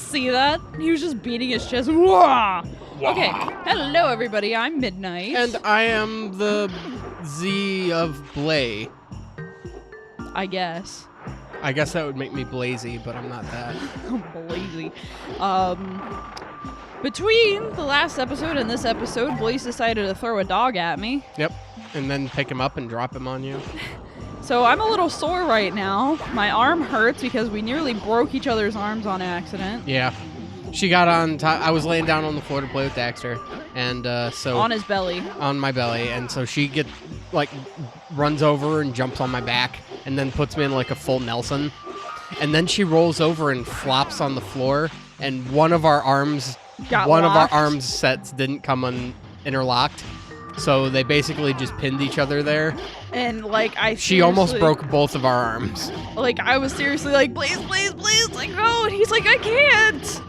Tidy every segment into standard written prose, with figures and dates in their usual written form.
see that? He was just beating his chest. Wah! Okay, hello everybody, I'm Midnight. And I am the Z of Blay. I guess. I guess that would make me Blazy, but I'm not that. I'm lazy. Between the last episode and this episode, Blaze decided to throw a dog at me. Yep. And then pick him up and drop him on you. So I'm a little sore right now. My arm hurts because we nearly broke each other's arms on accident. Yeah. She got on top. I was laying down on the floor to play with Daxter. And so... On his belly. On my belly. And so she runs over and jumps on my back. And then puts me in like a full Nelson. And then she rolls over and flops on the floor. And one of our arms... Got one locked. of our arms sets didn't come interlocked. So they basically just pinned each other there. And she almost broke both of our arms. Like I was seriously like, Blaze, like no, and he's like, I can't.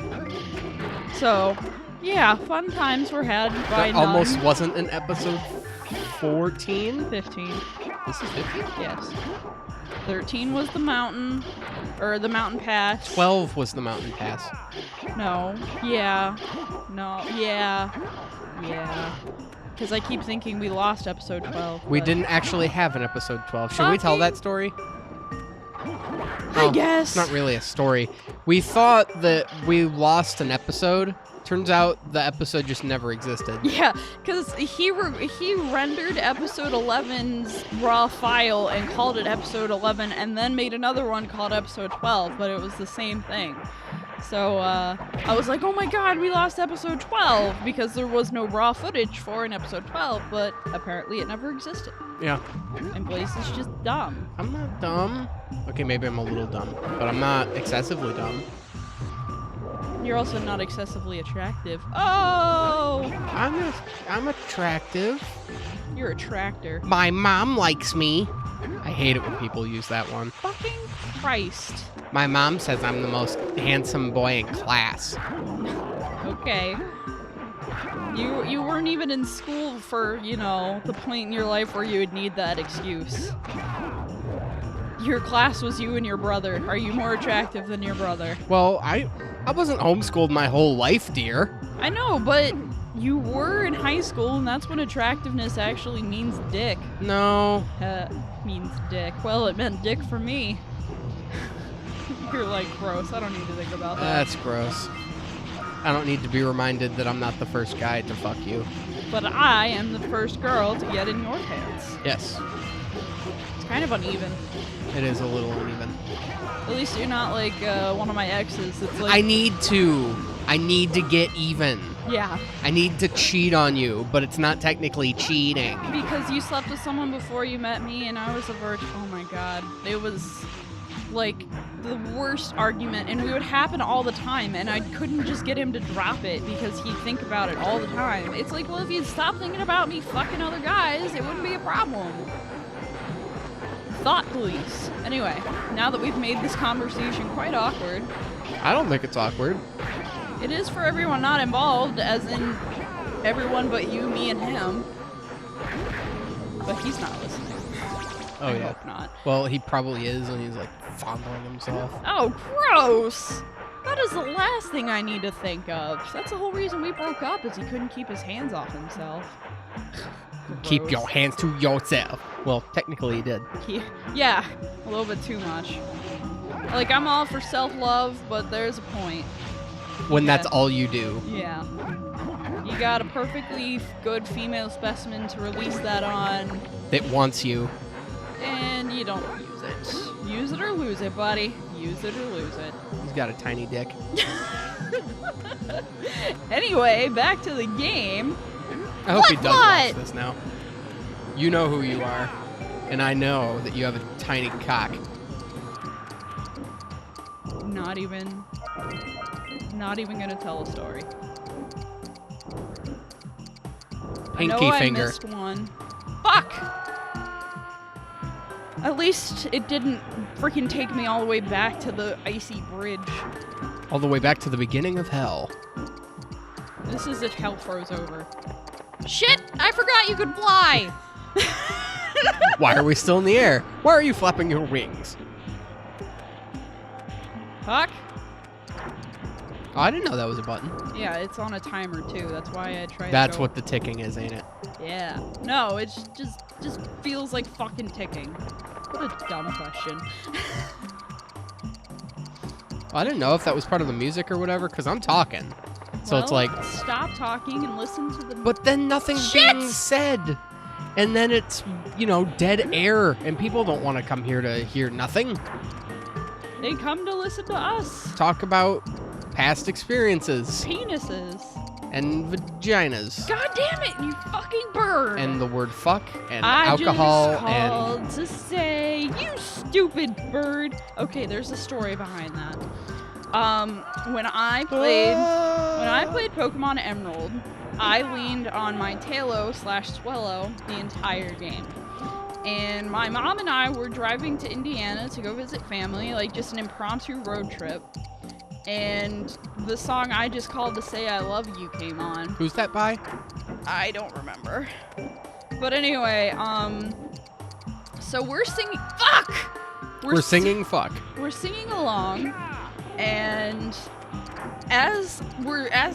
So, yeah, fun times were had by That almost wasn't an episode 14? 15. This is 15? Yes. 13 was the mountain, or the mountain pass. 12 was the mountain pass. No. Yeah. No. Yeah. Because I keep thinking we lost episode 12. We didn't actually have an episode 12. Should we tell that story? I guess. It's not really a story. We thought that we lost an episode. Turns out the episode just never existed. Yeah, because he rendered episode 11's raw file and called it episode 11 and then made another one called episode 12, but it was the same thing. So I was like, oh my god, we lost episode 12 because there was no raw footage for an episode 12, but apparently it never existed. Yeah. And Blaze is just dumb. I'm not dumb. Okay, maybe I'm a little dumb, but I'm not excessively dumb. You're also not excessively attractive. Oh! I'm attractive. You're a tractor. My mom likes me. I hate it when people use that one. Fucking Christ. My mom says I'm the most handsome boy in class. Okay. You weren't even in school for, the point in your life where you would need that excuse. Your class was you and your brother. Are you more attractive than your brother? Well, I wasn't homeschooled my whole life, dear. I know, but you were in high school, and that's when attractiveness actually means dick. No. Means dick. Well, it meant dick for me. You're like, gross. I don't need to think about that. That's gross. I don't need to be reminded that I'm not the first guy to fuck you. But I am the first girl to get in your pants. Yes. It's kind of uneven. It is a little uneven. At least you're not like one of my exes. It's like I need to get even. Yeah. I need to cheat on you, but it's not technically cheating. Because you slept with someone before you met me, and I was a virgin. Oh my god. It was like the worst argument, and it would happen all the time, and I couldn't just get him to drop it because he'd think about it all the time. It's like, well, if you'd stop thinking about me fucking other guys, it wouldn't be a problem. Thought police. Anyway, now that we've made this conversation quite awkward. I don't think it's awkward. It is for everyone not involved, as in everyone but you, me, and him. But he's not listening. Oh, I yeah. hope not. Well, he probably is, and he's like fondling himself. Oh, gross! That is the last thing I need to think of. That's the whole reason we broke up, is he couldn't keep his hands off himself. Keep your hands to yourself. Well, technically he did. Yeah, a little bit too much. Like, I'm all for self-love, but there's a point. When that's all you do. Yeah. You got a perfectly good female specimen to release that on. That wants you. And you don't use it. Use it or lose it, buddy. Use it or lose it. He's got a tiny dick. Anyway, back to the game. I hope he does watch this now. You know who you are. And I know that you have a tiny cock. Not even gonna tell a story. Pinky finger. I missed one. Fuck! At least it didn't freaking take me all the way back to the icy bridge. All the way back to the beginning of hell. This is if hell froze over. Shit! I forgot you could fly! Why are we still in the air? Why are you flapping your wings? Fuck. Oh, I didn't know that was a button. Yeah, it's on a timer too. That's why I tried. That's what the ticking is, ain't it? Yeah. No, it's just feels like fucking ticking. What a dumb question. I didn't know if that was part of the music or whatever, because I'm talking. So well, it's like... stop talking and listen to the... But then nothing's Shit! being said. And then it's, dead air. And people don't want to come here to hear nothing. They come to listen to us. Talk about past experiences. Penises. And vaginas. God damn it, you fucking bird. And the word fuck. And I alcohol. just called to say, you stupid bird. Okay, there's a story behind that. When I played Pokemon Emerald, I leaned on my Tailo/Swellow the entire game. And my mom and I were driving to Indiana to go visit family, like just an impromptu road trip. And the song I just called to say I love you came on. Who's that by? I don't remember. But anyway, so we're singing, fuck! We're singing fuck. We're singing along, and as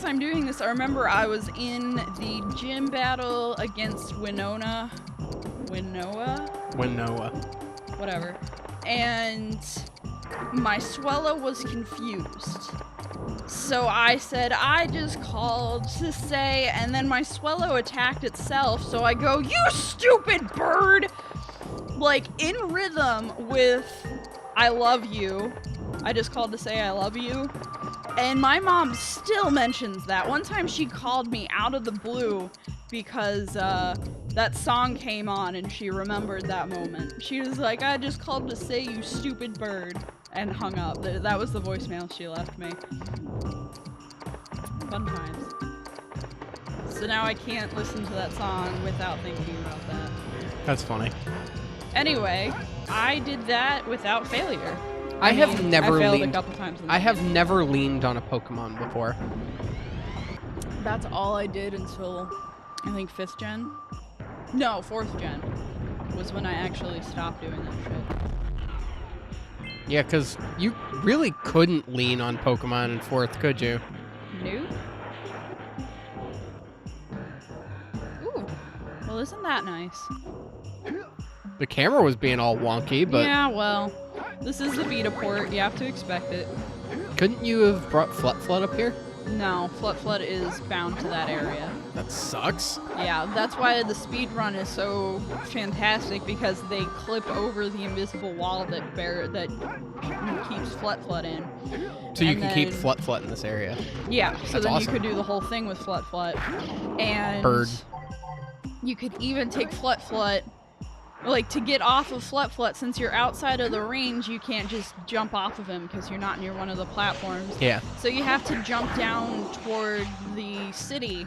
I'm doing this, I remember I was in the gym battle against Winoa, whatever, and my Swellow was confused. So I said, I just called to say, and then my Swellow attacked itself, so I go, you stupid bird! Like, in rhythm with I love you. I just called to say I love you. And my mom still mentions that. One time she called me out of the blue because that song came on and she remembered that moment. She was like, I just called to say you stupid bird, and hung up. That was the voicemail she left me. Fun times. So now I can't listen to that song without thinking about that. That's funny. Anyway, I did that without failure. I have never failed leaned. a couple times. I have never leaned on a Pokemon before. That's all I did until I think 5th gen. No, 4th gen was when I actually stopped doing that shit. Yeah, because you really couldn't lean on Pokemon in 4th, could you? Nope. Ooh. Well, isn't that nice? The camera was being all wonky, but... Yeah, well, this is the Vita port. You have to expect it. Couldn't you have brought Flood up here? No, Flood is bound to that area. That sucks. Yeah, that's why the speed run is so fantastic, because they clip over the invisible wall that keeps Flood in. So you can keep Flood in this area. Yeah, so That's then awesome. you could do the whole thing with Flood. And Bird. You could even take Flood. Like, to get off of Flood, since you're outside of the range, you can't just jump off of him because you're not near one of the platforms. Yeah. So you have to jump down toward the city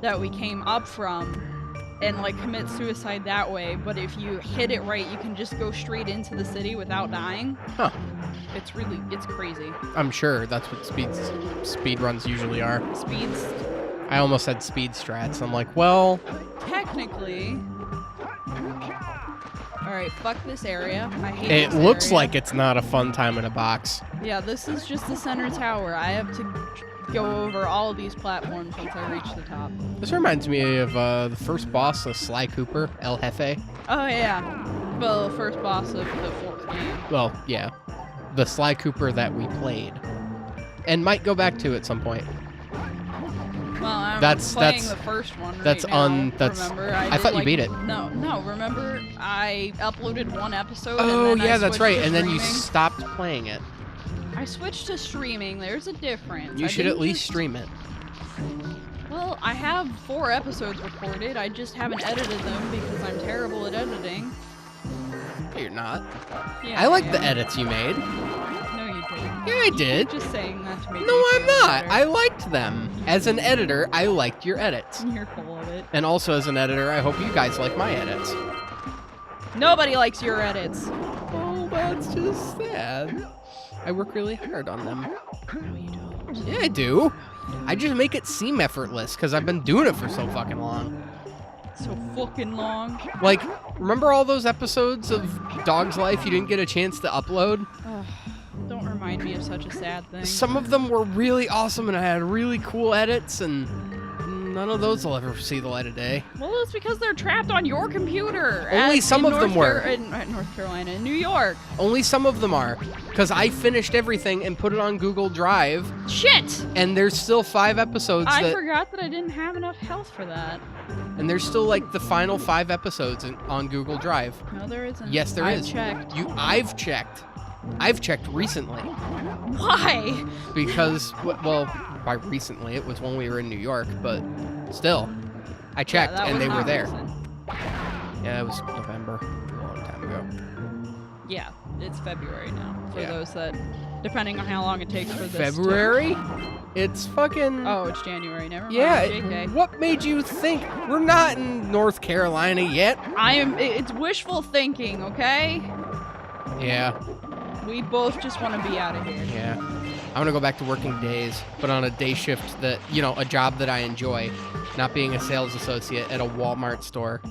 that we came up from and, like, commit suicide that way. But if you hit it right, you can just go straight into the city without dying. Huh. It's crazy. I'm sure that's what speed runs usually are. Speeds. I almost said speed strats. I'm like, well... Technically... Alright, fuck this area. I hate It this looks area. like it's not a fun time in a box. Yeah, this is just the center tower. I have to go over all of these platforms once I reach the top. This reminds me of the first boss of Sly Cooper, El Jefe. Oh, yeah. Well, the first boss of the 4th game. Well, yeah. The Sly Cooper that we played. And might go back to at some point. Well, I'm That's playing the first one right that's now, that's remember? I thought you beat it. No, remember? I uploaded one episode Oh, and then yeah, I that's switched right. to And then you streaming. stopped playing it. I switched to streaming. There's a difference. You I should didn't at least just- stream it. Well, I have 4 episodes recorded. I just haven't edited them because I'm terrible at editing. You're not. Yeah, I like am. the edits you made. No, you didn't. Yeah, I did. You're just saying that to make No, me I'm feel not. better. I liked them. As an editor, I liked your edits. You're full of it. And also as an editor, I hope you guys like my edits. Nobody likes your edits. Oh, that's just sad. I work really hard on them. No, you don't. Yeah, I do. I just make it seem effortless because I've been doing it for so fucking long. So fucking long. Like, remember all those episodes of Dog's Life you didn't get a chance to upload? Ugh, don't remind be such a sad thing. Some of them were really awesome and I had really cool edits, and none of those will ever see the light of day. Well, it's because they're trapped on your computer. Only some of them were. In North Carolina, in New York. Only some of them are, because I finished everything and put it on Google Drive. Shit! And there's still 5 episodes. I forgot that I didn't have enough health for that. And there's still like the final 5 episodes on Google Drive. No, there isn't. Yes, there is. I checked. I've checked. I've checked recently. Why? Because, well, by recently, it was when we were in New York, but still, I checked and they were there. Recent. Yeah, it was November, a long time ago. Yeah, it's February now. For Yeah. those that, depending on how long it takes for this. February? It's fucking... Oh, it's January. Never mind. Yeah, JK. what made you think? We're not in North Carolina yet. It's wishful thinking, okay? Yeah. We both just want to be out of here. Yeah. I want to go back to working days, but on a day shift that, a job that I enjoy, not being a sales associate at a Walmart store.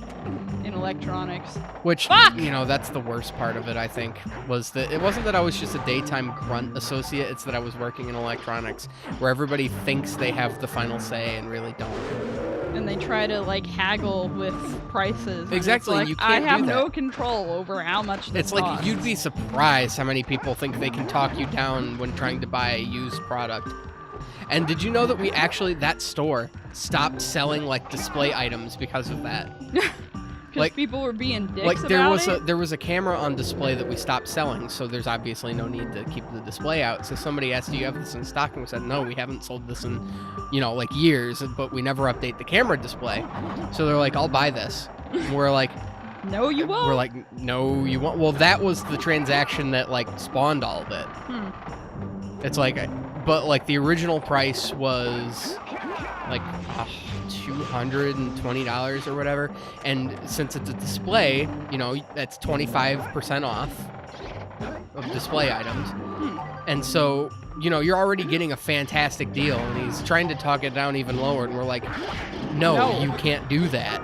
In electronics. Which, Fuck! That's the worst part of it, I think, was that it wasn't that I was just a daytime grunt associate, it's that I was working in electronics, where everybody thinks they have the final say and really don't. And they try to, haggle with prices. And Exactly, it's like, you can't I have do that. no control over how much this It's like, costs. you'd be surprised how many people think they can talk you down when trying to buy a used product. And did you know that that store stopped selling, display items because of that? Because people were being dicks there was a camera on display that we stopped selling, so there's obviously no need to keep the display out. So somebody asked, do you have this in stock? And we said, no, we haven't sold this in, years, but we never update the camera display. So they're like, I'll buy this. And we're like, No, you won't. we're like, no, you won't. Well, that was the transaction that, spawned all of it. It's but, the original price was, $220 or whatever, and since it's a display, that's 25% off of display items, and so you're already getting a fantastic deal, and he's trying to talk it down even lower, and we're like, no. You can't do that.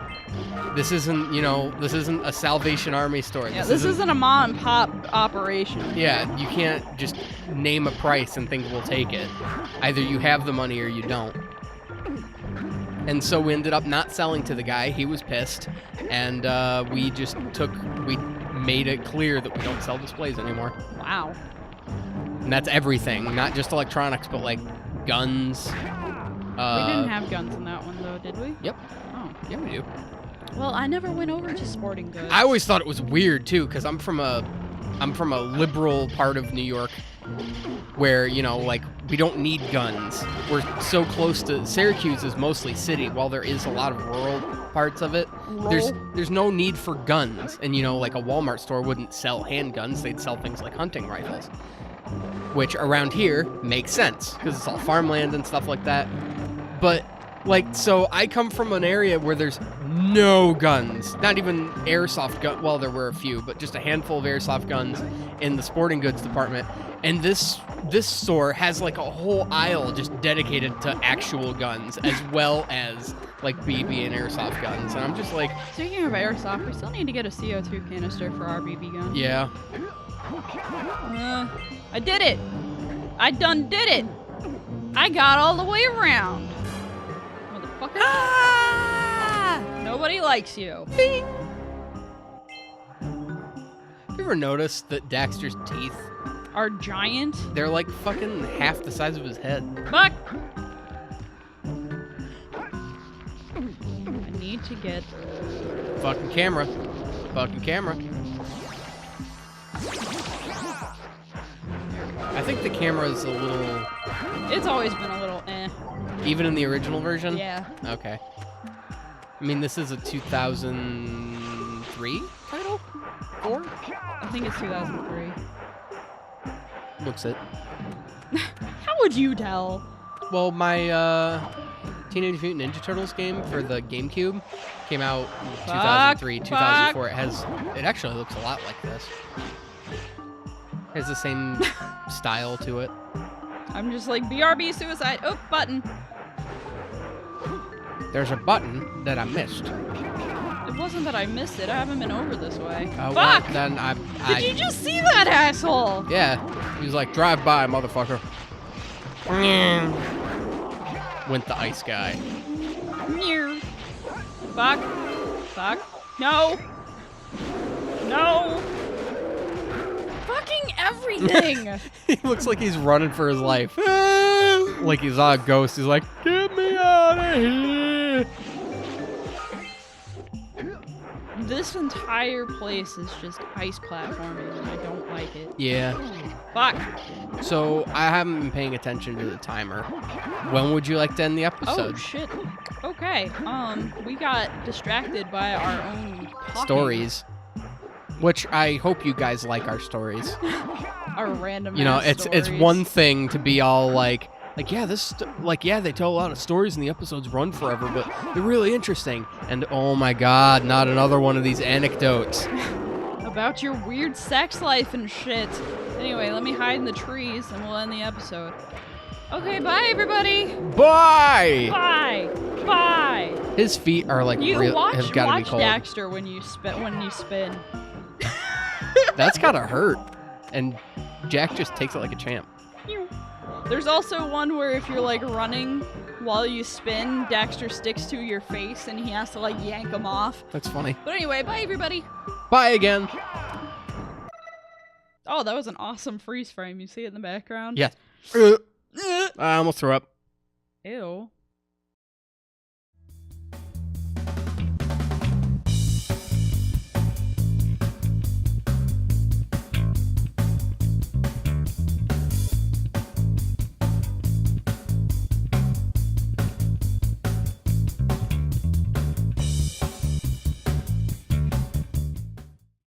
This isn't a Salvation Army store. Yeah, this isn't a mom and pop operation. Yeah, you can't just name a price and think we'll take it. Either you have the money or you don't. And so we ended up not selling to the guy. He was pissed. And we made it clear that we don't sell displays anymore. Wow. And that's everything, not just electronics, but guns. We didn't have guns in that one, though, did we? Yep. Oh. Yeah, we do. Well, I never went over to sporting goods. I always thought it was weird, too, because I'm from a liberal part of New York where, we don't need guns. We're so close to... Syracuse is mostly city. While there is a lot of rural parts of it, there's no need for guns. And, a Walmart store wouldn't sell handguns. They'd sell things like hunting rifles, which around here makes sense because it's all farmland and stuff like that. But... so I come from an area where there's no guns, not even airsoft gun. Well, there were a few, but just a handful of airsoft guns in the sporting goods department. And this store has a whole aisle just dedicated to actual guns as well as BB and airsoft guns. And I'm just like... Speaking of airsoft, we still need to get a CO2 canister for our BB gun. Yeah. I did it. I done did it. I got all the way around. Motherfucker. Ah! Nobody likes you. Bing! You ever noticed that Daxter's teeth are giant? They're fucking half the size of his head. Fuck! I need to get... Fucking camera. Fucking camera. I think the camera's a little... It's always been a little eh. Even in the original version? Yeah. Okay. I mean, this is a 2003 title? 4? I think it's 2003. Looks it. How would you tell? Well, my Teenage Mutant Ninja Turtles game for the GameCube came out 2003, 2004. It actually looks a lot like this. It has the same style to it. I'm just BRB suicide. Oh, button. There's a button that I missed. It wasn't that I missed it. I haven't been over this way. Well, Fuck! then Did you just see that asshole? Yeah. He was like, drive by, motherfucker. Went the ice guy. Fuck. Fuck. No. No. Fucking everything. He looks like he's running for his life. Like he's on a ghost. He's like, get me out of here. This entire place is just ice platforming, and I don't like it. Yeah. Fuck. So I haven't been paying attention to the timer. When would you like to end the episode? Oh shit. Okay. We got distracted by our own talking. Stories. Which I hope you guys like our stories. Our random. You know, ass it's stories. one thing to be all like yeah, they tell a lot of stories and the episodes run forever, but they're really interesting. And oh my god, not another one of these anecdotes. About your weird sex life and shit. Anyway, let me hide in the trees and we'll end the episode. Okay, bye everybody. Bye. Bye. Bye. His feet are like You real. watch Have got to be cold. Daxter when you spin. That's gotta hurt. And Jack just takes it like a champ. There's also one where if you're like running while you spin, Daxter sticks to your face and he has to like yank him off. That's funny. But anyway, bye everybody. Bye again. Oh, that was an awesome freeze frame. You see it in the background? Yeah. I almost threw up. Ew.